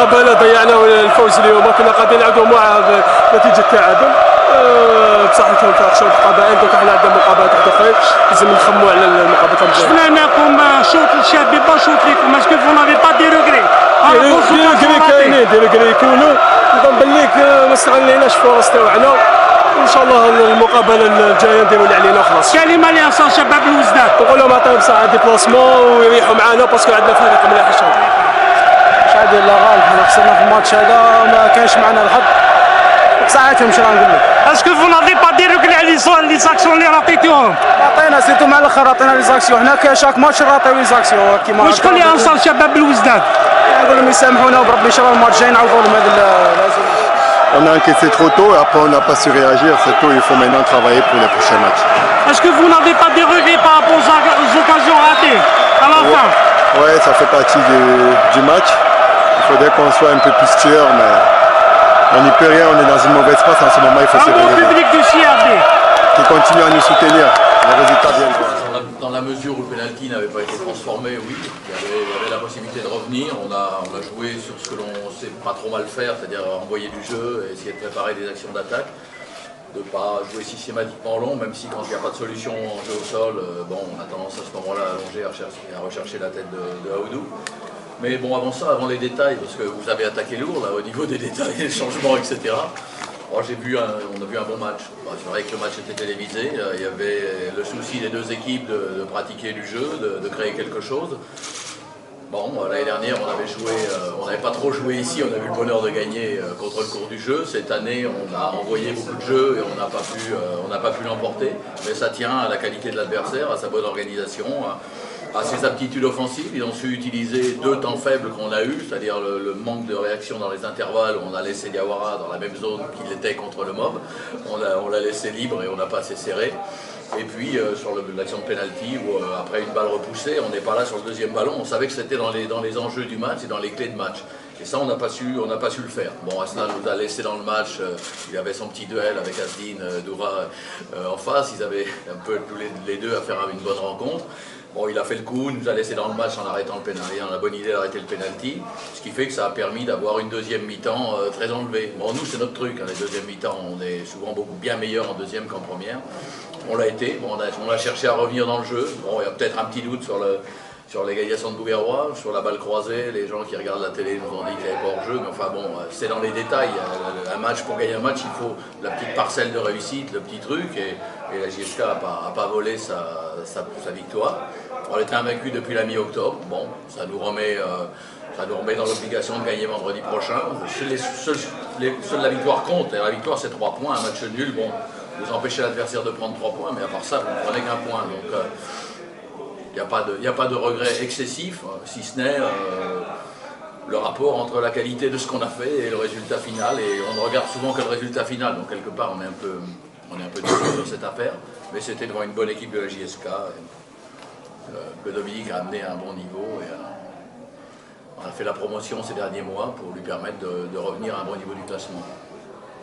مقابله ضيعنا الفوز اليوم، كنا قاعدين نعاودوا معها بنتيجه التعادل. بصح كان فيها شوط قضائي، دوك حنا عندنا مقابلات اخرى لازم نخموا على المقابلات الجايه. شفنا انكم شوط الشاب با شوط ليكم، اسكو فو نافي با دي روغري؟ دي روغري يكونوا، نظن بليك ما استغليناش الفرص تاعنا. ان شاء الله المقابله الجايه نديروا اللي علينا وخلاص. كلمه لانصار شباب الوزداد، نقول لهم عطيهم ساعه ديبلاسمون ويريحوا معنا باسكو عندنا فريق مليح ان شاء الله. مش عادي لا غالب، حنا خسرنا في الماتش هذا ما كانش معنا الحظ. ساعتهم مش نقول لك. اسكو فو نافي با دي روغري على لي زاكسيون اللي عطيتوهم؟ عطينا سيرتو مع الاخر، عطينا لي زاكسيون، حنا شاك ماتش نعطيو لي زاكسيون كيما. واش تقول لانصار شباب الوزداد؟ نقول لهم يسامحونا وبربي ان شاء الله الماتش الجاي نعوضوا لهم هذا لازم. On a encaissé trop tôt et après on n'a pas su réagir. C'est tôt, il faut maintenant travailler pour les prochains matchs. Est-ce que vous n'avez pas des regrets par rapport aux occasions ratées à la fin? Ouais, ça fait partie du match. Il faudrait qu'on soit un peu plus tueur, mais on n'y peut rien. On est dans une mauvaise passe en ce moment. Il faut se réveiller. Un bon public du CRB qui continue à nous soutenir. Les résultats viennent. Dans la mesure où le penalty n'avait pas été transformé, oui, il y avait la possibilité de revenir. On a joué sur ce que l'on sait pas trop mal faire, c'est-à-dire envoyer du jeu, essayer de préparer des actions d'attaque, de ne pas jouer systématiquement long, même si quand il n'y a pas de solution en jeu au sol, bon, on a tendance à ce moment-là à allonger, à rechercher la tête de Aoudou. Mais bon, avant ça, avant les détails, parce que vous avez attaqué lourd là, au niveau des détails, des changements, etc. Oh, on a vu un bon match. C'est vrai que le match était télévisé. Il y avait le souci des deux équipes de pratiquer du jeu, de créer quelque chose. Bon, l'année dernière, on n'avait pas trop joué ici. On a eu le bonheur de gagner contre le cours du jeu. Cette année, on a envoyé beaucoup de jeux et on n'a pas pu l'emporter. Mais ça tient à la qualité de l'adversaire, à sa bonne organisation, à ses aptitudes offensives. Ils ont su utiliser deux temps faibles qu'on a eu, c'est-à-dire le manque de réaction dans les intervalles où on a laissé Diawara dans la même zone qu'il était contre le MOB. On l'a laissé libre et on n'a pas assez serré. Et puis sur l'action de pénalty où après une balle repoussée, on n'est pas là sur le deuxième ballon. On savait que c'était dans les enjeux du match et dans les clés de match. Et ça, on n'a pas su le faire. Bon, Aslan nous a laissé dans le match, il avait son petit duel avec Asdine Doura en face. Ils avaient un peu tous les deux à faire une bonne rencontre. Bon, il a fait le coup, il nous a laissé dans le match en arrêtant le pénalty, on a la bonne idée d'arrêter le pénalty, ce qui fait que ça a permis d'avoir une deuxième mi-temps très enlevée. Bon, nous, c'est notre truc, hein, les deuxièmes mi-temps, on est souvent beaucoup bien meilleurs en deuxième qu'en première. On l'a été, bon, on a cherché à revenir dans le jeu. Bon, il y a peut-être un petit doute sur l'égalisation de Bouguerois, sur la balle croisée. Les gens qui regardent la télé nous ont dit qu'il n'y avait pas hors-jeu, mais enfin bon, c'est dans les détails. Un match, pour gagner un match, il faut la petite parcelle de réussite, le petit truc, et la JSK n'a pas volé sa victoire. On était invaincu depuis la mi-octobre. Bon, ça nous remet dans l'obligation de gagner vendredi prochain. Seule la victoire compte, et la victoire c'est 3 points, un match nul, bon, vous empêchez l'adversaire de prendre 3 points, mais à part ça, vous ne prenez qu'un point. Donc il n'y a pas de regret excessif, si ce n'est le rapport entre la qualité de ce qu'on a fait et le résultat final. Et on ne regarde souvent que le résultat final, donc quelque part on est un peu déçu sur cette affaire, mais c'était devant une bonne équipe de la JSK que Dominique a amené à un bon niveau. Et, on a fait la promotion ces derniers mois pour lui permettre de revenir à un bon niveau du classement.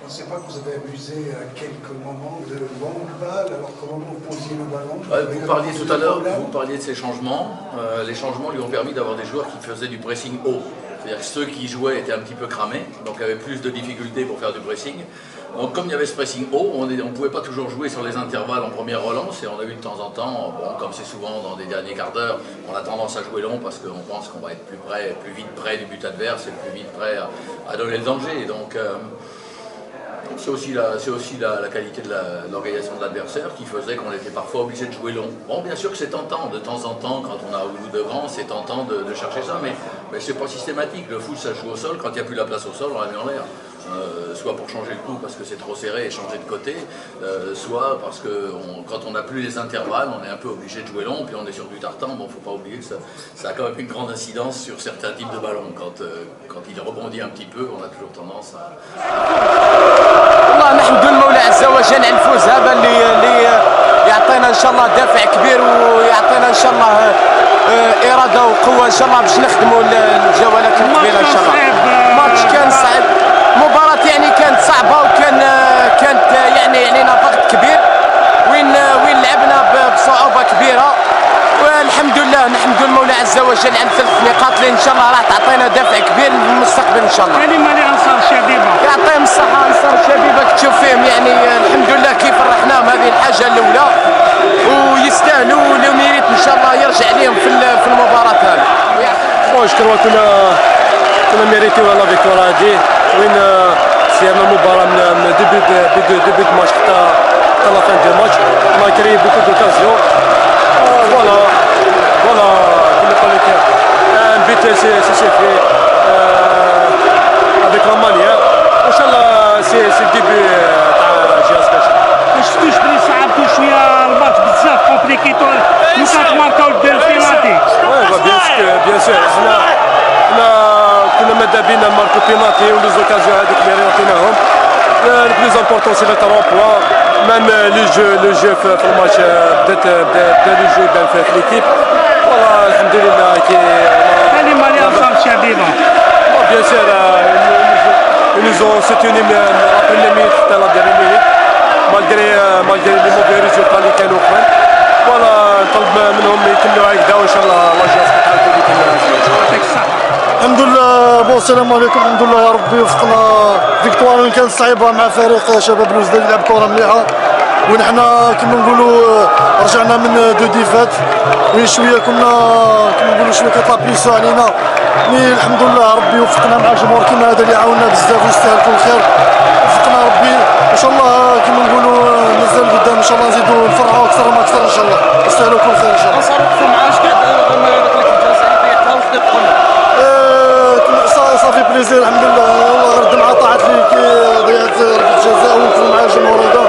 On ne sait pas que vous avez abusé à quelques moments de longues balles, alors comment vous posiez le ballon? Vous parliez tout à l'heure, vous parliez de ces changements. Les changements lui ont permis d'avoir des joueurs qui faisaient du pressing haut. C'est-à-dire que ceux qui jouaient étaient un petit peu cramés, donc avaient plus de difficultés pour faire du pressing. Donc comme il y avait ce pressing haut, on ne pouvait pas toujours jouer sur les intervalles en première relance, et on a eu de temps en temps, bon, comme c'est souvent dans des derniers quarts d'heure, on a tendance à jouer long parce qu'on pense qu'on va être plus vite près du but adverse et plus vite prêt à donner le danger. Donc c'est aussi la qualité de l'organisation de l'adversaire qui faisait qu'on était parfois obligé de jouer long. Bon, bien sûr que c'est tentant, de temps en temps, quand on a Aoudou devant, c'est tentant de chercher ça, mais c'est pas systématique. Le foot, ça se joue au sol, quand il n'y a plus la place au sol, on la met en l'air. Soit pour changer le coup parce que c'est trop serré et changer de côté, soit parce que quand on n'a plus les intervalles, on est un peu obligé de jouer long, puis on est sur du tartan. Bon, faut pas oublier que ça a quand même une grande incidence sur certains types de ballons. Quand il rebondit un petit peu, on a toujours tendance à... والله نحمد المولى عز وجل على الفوز هذا اللي يعطينا ان شاء الله دافع كبير ويعطينا ان شاء الله اراده وقوه ان شاء الله باش نخدموا الجولات القبيله ان شاء الله. ماتش كان صعب، مباراه يعني كانت صعبه كانت يعني علينا ضغط كبير وين لعبنا بصعوبه كبيره، والحمد لله نحمد المولى عز عز وجل عن 3 نقاط اللي ان شاء الله راح تعطينا دفع كبير للمستقبل ان شاء الله. كلمة لأنصار شبيبة. يعطيهم الصحة أنصار شبيبة، تشوف فيهم يعني الحمد لله كيف فرحناهم، هذه الحاجة الأولى، ويستاهلوا ولو ميريت ان شاء الله يرجع لهم في المباراة هذه. جو كروا كنا ميريتيو لا فيكتوار هادي، وين سيرنا المباراة من ديبي دو ماتش حتى لا فان دو ماتش، on a créé beaucoup d'occasions. Voilà, comme je l'ai dit, un but c'est fait avec la manière. Inch'Allah, c'est le début de GSK. ما شفتوش بلي صعبتوا شوية الماتش بزاف كومبليكيتو لوكا ماركاو ديال البينالتي. Oui, bien sûr. كنا ماذا بينا نماركو بينالتي وليزوكازيون هذوك اللي عطيناهم. Le plus important c'est le 3 points. Même le jeu في الماتش بدا le jeu يبان في l'équipe. Voilà, الحمد لله كلمة لأنصار شبيبة. Bien sûr, ils nous ont soutenu la première minute حتى la dernière minute. malgré les mauvais résultats اللي كانوا قبل. Voilà, نطلب منهم يكملوا هكذا وان شاء الله الله يجازيك تعاودوا يكملوا. يعطيك الصحة. الحمد لله. بون السلام عليكم. الحمد لله يا ربي وفقنا فيكتوار وين كانت صعيبه مع فريق شباب بلوزداد لعب كره مليحه، وين حنا كما نقولوا رجعنا من 2 ديفات، وين شويه كنا كما نقولوا شويه كيطابيسوا علينا، مي الحمد لله ربي وفقنا مع الجمهور كيما هذا اللي عاوننا بزاف ويستاهل كل خير. وفقنا ربي ان شاء الله كما نقولوا مازال قدام ان شاء الله نزيدوا نفرحوا اكثر وما اكثر ان شاء الله، يستاهلوا كل خير ان شاء الله. صافي بليزير الحمد لله، والله غير الدمعه طاحت لي كي ضيعت ركله جزاء وكنت مع الجمهور هذا،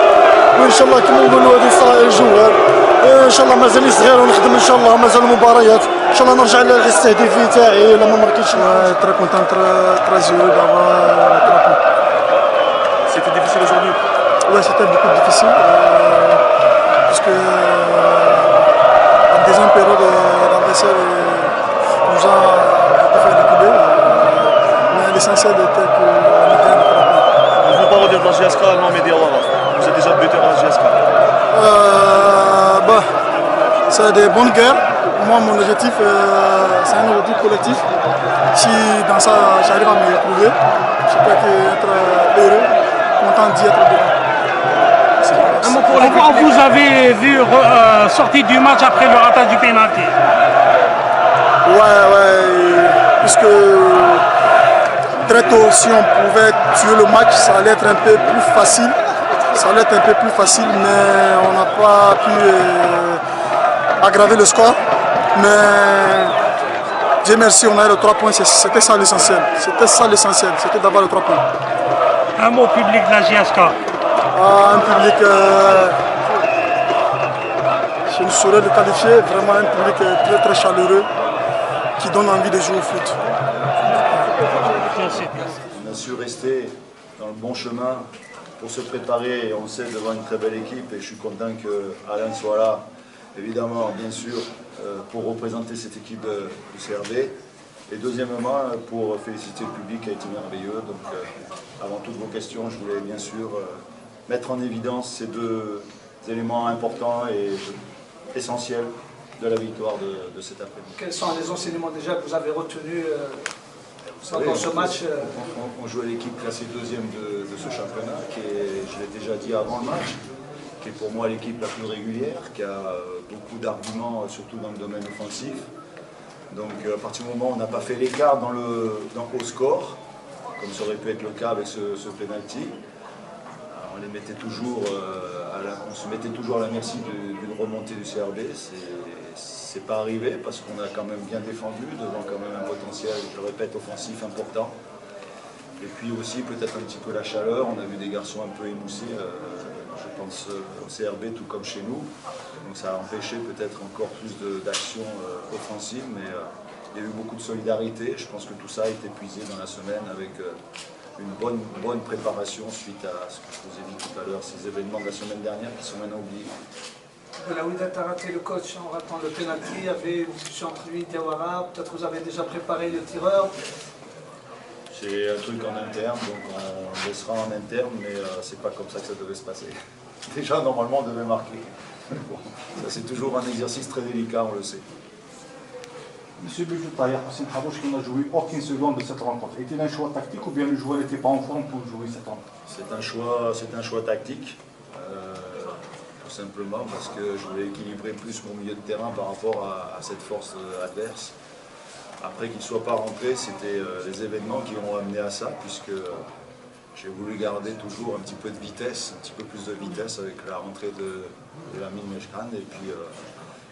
وان شاء الله كما نقولوا هذه صراحه الجوهر ان شاء الله مازال صغير ونخدم ان شاء الله، مازال مباريات ان شاء الله نرجع للحس التهديفي تاعي لما ما مركزش. تري كونتان تري جيرو دابا. C'était difficile aujourd'hui. Ouais, c'était beaucoup difficile parce que en deuxième période l'adversaire nous a fait découler, mais l'essentiel était qu'on gagne. Je ne veux pas redire de la GSK, non mais Diawara. Vous êtes déjà buteur dans la GSK. C'est des bonnes guerres. Moi, mon objectif, c'est un objectif collectif. Si dans ça, j'arrive à me retrouver, je peux être heureux, content d'y être dedans. Vous avez vu sortir du match après le ratage du pénalty. Ouais, puisque très tôt, si on pouvait tuer le match, ça allait être un peu plus facile. Ça allait être un peu plus facile, mais on n'a pas pu aggraver le score. Mais Dieu merci, on a eu les 3 points, c'était ça l'essentiel. C'était d'avoir les 3 points. Un mot public de la GSK. Un public, je ne saurais le qualifier, vraiment un public très très chaleureux qui donne envie de jouer au foot. On a su rester dans le bon chemin pour se préparer, et on sait, devant une très belle équipe, et je suis content que Alain soit là, évidemment, bien sûr, pour représenter cette équipe du CRB. Et deuxièmement, pour féliciter le public qui a été merveilleux. Donc, avant toutes vos questions, je voulais bien sûr mettre en évidence ces 2 éléments importants et essentiels de la victoire de cet après-midi. Quels sont les enseignements déjà que vous avez retenus dans ce match? On jouait l'équipe classée 2e de ce championnat, qui est, je l'ai déjà dit avant le match, qui est pour moi l'équipe la plus régulière, qui a beaucoup d'arguments, surtout dans le domaine offensif. Donc à partir du moment où on n'a pas fait l'écart au score, comme ça aurait pu être le cas avec ce penalty, on les mettait toujours on se mettait toujours à la merci d'une remontée du CRB. C'est pas arrivé parce qu'on a quand même bien défendu devant quand même un potentiel, je le répète, offensif important. Et puis aussi peut-être un petit peu la chaleur, on a vu des garçons un peu émoussés, je pense au CRB tout comme chez nous. Donc ça a empêché peut-être encore plus d'action offensive, mais il y a eu beaucoup de solidarité. Je pense que tout ça a été puisé dans la semaine avec une bonne préparation suite à ce que je vous ai dit tout à l'heure, ces événements de la semaine dernière qui sont maintenant oubliés. Belaouda a raté le coach en ratant le penalty, il y avait une discussion entre lui et Diawara, peut-être que vous avez déjà préparé le tireur. C'est un truc en interne, donc on laissera en interne, mais c'est pas comme ça que ça devait se passer. Déjà, normalement, on devait marquer. Bon, ça c'est toujours un exercice très délicat, on le sait. Monsieur Béjoutaïr, Hassan Harouche, qui n'a joué aucune seconde de cette rencontre. Était-il un choix tactique ou bien le joueur n'était pas en forme pour jouer cette rencontre? C'est un choix tactique, tout simplement parce que je voulais équilibrer plus mon milieu de terrain par rapport à cette force adverse. Après qu'il ne soit pas rentré, c'était les événements qui ont amené à ça, puisque j'ai voulu garder toujours un petit peu de vitesse, un petit peu plus de vitesse avec la rentrée de Lamine Mejkan. Et puis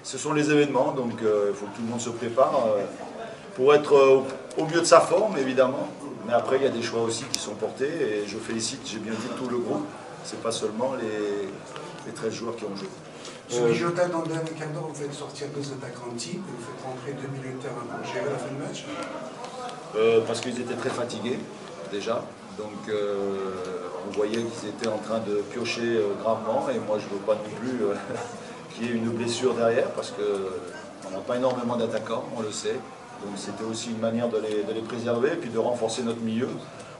ce sont les événements, donc il faut que tout le monde se prépare pour être au mieux de sa forme, évidemment. Mais après, il y a des choix aussi qui sont portés et je félicite, j'ai bien dit, tout le groupe. Ce n'est pas seulement les 13 joueurs qui ont joué. Sur les Jota, dans le dernier quart d'heure, vous faites sortir 2 attaquants types et vous faites rentrer 2 milieux de terrain pour gérer la fin de match. Parce qu'ils étaient très fatigués, déjà. Donc on voyait qu'ils étaient en train de piocher gravement et moi je ne veux pas non plus qu'il y ait une blessure derrière parce qu'on n'a pas énormément d'attaquants, on le sait. Donc c'était aussi une manière de les préserver et puis de renforcer notre milieu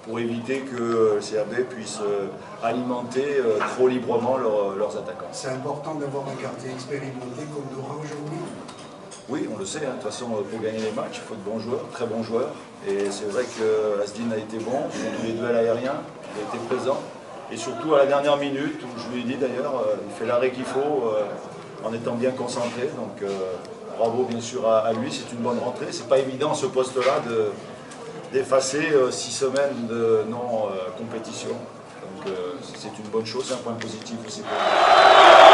pour éviter que le CRB puisse alimenter trop librement leurs attaquants. C'est important d'avoir un gardien expérimenté comme Dora aujourd'hui. Oui, on le sait, hein. De toute façon, pour gagner les matchs, il faut de bons joueurs, très bons joueurs. Et c'est vrai que Asdin a été bon, dans tous les duels aériens, il a été présent. Et surtout à la dernière minute, où je lui ai dit d'ailleurs, il fait l'arrêt qu'il faut en étant bien concentré. Donc bravo bien sûr à lui, c'est une bonne rentrée. C'est pas évident ce poste-là d'effacer 6 semaines de non-compétition. Donc c'est une bonne chose, c'est un point positif aussi pour lui.